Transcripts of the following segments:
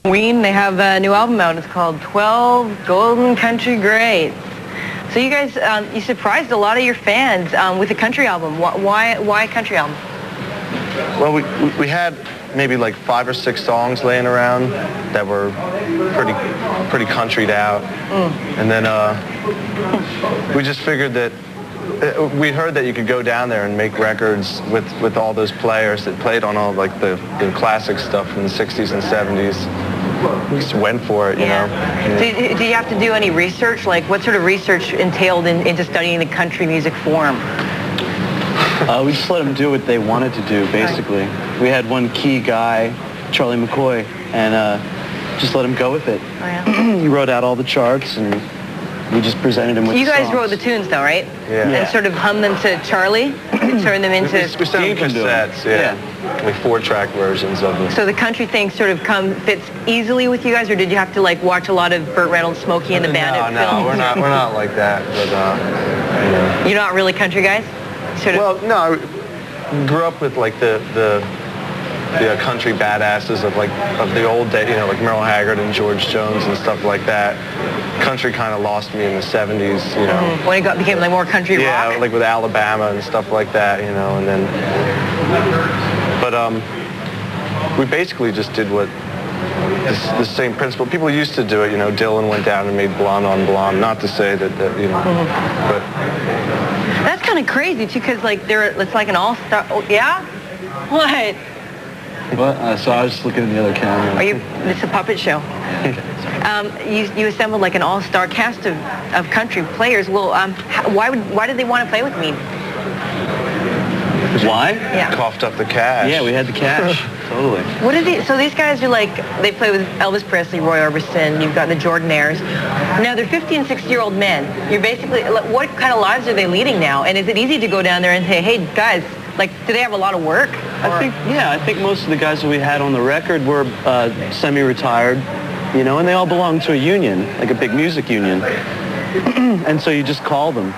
Ween, they have a new album out. It's called 12 Golden Country Greats. So you guys, you surprised a lot of your fans with a country album. Why a country album? Well, we had maybe like 5 or 6 songs laying around that were pretty countryed out. And then we just figured that we heard that you could go down there and make records with all those players that played on all like the classic stuff from the 60s and 70s. We just went for it, you know. Do you have to do any research? Like, what sort of research entailed into studying the country music form? We just let them do what they wanted to do, basically. Right. We had one key guy, Charlie McCoy, and just let him go with it. Oh, yeah. He wrote out all the charts, and we just presented him with You guys songs. wrote the tunes, though, right? Yeah. And sort of hummed them to Charlie, and turned them into... We sent them cassettes, yeah. Like 4-track versions of them. So the country thing sort of fits easily with you guys, or did you have to like watch a lot of Burt Reynolds, Smokey and the Bandit films? No, we're not like that. But you know. You're not really country guys? Sort of. Well, no, I grew up with like the country badasses of the old day, you know, like Merle Haggard and George Jones and stuff like that. Country kind of lost me in the 70s, you know. When it became like more country rock? Yeah, like with Alabama and stuff like that, you know, and then... But we basically just did what the same principle. People used to do it, you know. Dylan went down and made Blonde on Blonde. Not to say that you know, but... That's kind of crazy, too, because like it's like an all-star... Oh, yeah? What? What? So I was just looking at the other camera. It's a puppet show. You assembled like an all-star cast of country players. Well, why did they want to play with me? Why? Yeah. Coughed up the cash. Yeah, we had the cash. Totally. What is it? So these guys are like, they play with Elvis Presley, Roy Orbison, you've got the Jordanaires. Now they're 50 and 60-year-old men. You're basically, what kind of lives are they leading now? And is it easy to go down there and say, hey guys, like, do they have a lot of work? I think most of the guys that we had on the record were semi-retired, you know, and they all belonged to a union, like a big music union. And so you just call them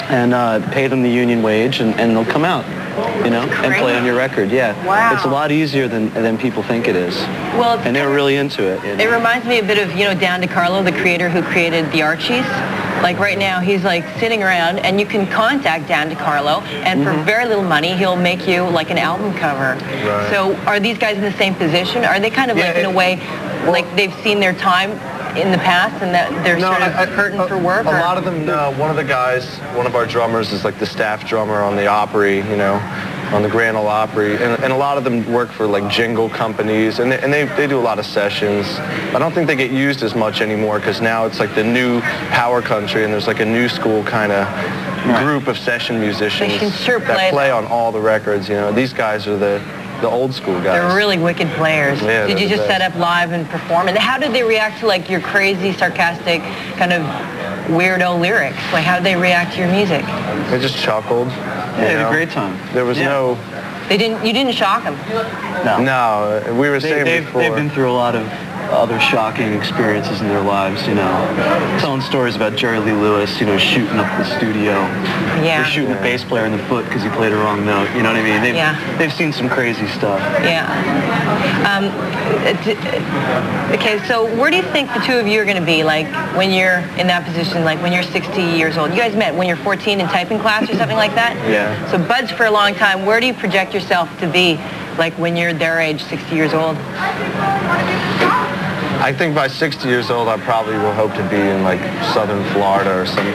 and pay them the union wage and they'll come out. You know, and play on your record, yeah. Wow. It's a lot easier than people think it is. Well, and they were really into it. You know? It reminds me a bit of, you know, Dan DiCarlo, the creator who created the Archies. Like right now, he's like sitting around, and you can contact Dan DiCarlo, and for very little money, he'll make you like an album cover. Right. So are these guys in the same position? Are they kind of like in a way, like they've seen their time in the past and that they're sort of hurting for work? A lot of them, one of the guys, one of our drummers is like the staff drummer on the Opry, you know, on the Grand Ole Opry, and a lot of them work for like jingle companies, and they do a lot of sessions. I don't think they get used as much anymore because now it's like the new power country, and there's like a new school kind of group of session musicians that play on all the records. You know, these guys are the old school guys. They're really wicked players. Yeah, did you just set up live and perform? And how did they react to like your crazy, sarcastic, kind of weirdo lyrics? Like how did they react to your music? They just chuckled. Yeah, they had a great time. There was no... You didn't shock them? No. No, we were saying before. They've been through a lot of other shocking experiences in their lives, you know. Telling stories about Jerry Lee Lewis, you know, shooting up the studio. Yeah. Or shooting the bass player in the foot because he played a wrong note. You know what I mean? They've seen some crazy stuff. Yeah. Okay, so where do you think the two of you are going to be, like, when you're in that position, like when you're 60 years old? You guys met when you're 14 in typing class or something like that? Yeah. So buds for a long time. Where do you project yourself to be, like, when you're their age, 60 years old? I think by 60 years old, I probably will hope to be in like Southern Florida or some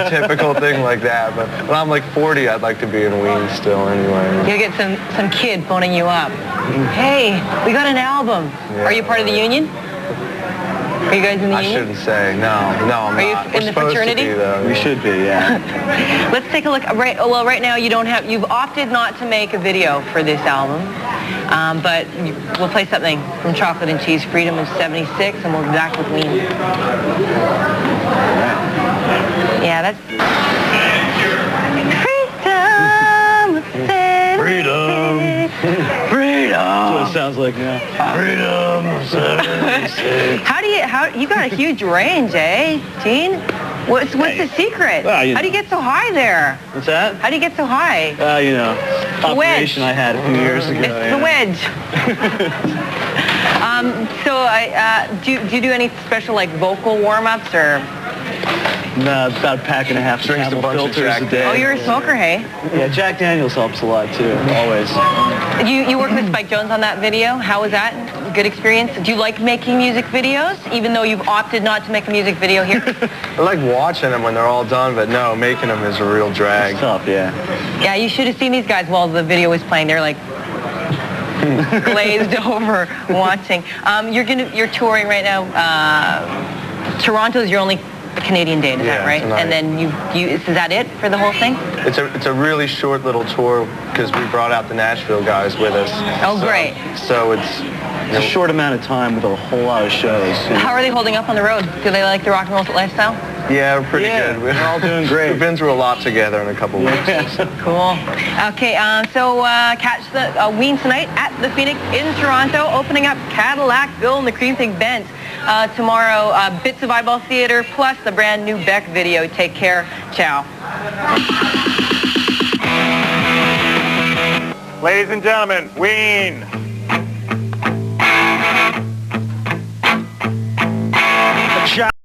typical thing like that. But when I'm like 40, I'd like to be in Ween still anyway. You'll get some kid phoning you up. Hey, we got an album. Yeah. Are you part of the union? Are you guys in the union? I shouldn't say. No, I'm not. Are you in the fraternity? To be, though. We should be, yeah. Let's take a look. Right now you've opted not to make a video for this album, but we'll play something from Chocolate and Cheese, Freedom of '76, and we'll be back with Ween. Yeah, that's... Freedom! Freedom! That's what it sounds like now. Freedom! How you got a huge range, eh, Gene? What's the secret? Well, how do you get so high there? What's that? How do you get so high? You know, operation I had a few years ago. It's the Wedge. Do you do any special like vocal warm-ups or? No, about a pack and a half of Drinks a Camel bunch of filters Jack a day. Oh, you're a smoker, hey? Yeah, Jack Daniels helps a lot too, always. You worked with Spike Jones on that video. How was that? Good experience? Do you like making music videos, even though you've opted not to make a music video here? I like watching them when they're all done, but no, making them is a real drag. It's tough, yeah. Yeah, you should have seen these guys while the video was playing. They're like glazed over watching. You're touring right now. Toronto's your only Canadian date, is that right? Tonight. And then is that it for the whole thing? It's a really short little tour because we brought out the Nashville guys with us. Oh, great. So it's a short amount of time with a whole lot of shows. How are they holding up on the road? Do they like the rock and roll lifestyle? Yeah, we're pretty good. We're all doing great. We've been through a lot together in a couple weeks. Cool. Okay, so catch the Ween tonight at the Phoenix in Toronto, opening up Cadillacville and the Cream Pig Bent. Tomorrow, Bits of Eyeball Theater, plus the brand new Beck video. Take care. Ciao. Ladies and gentlemen, Ween.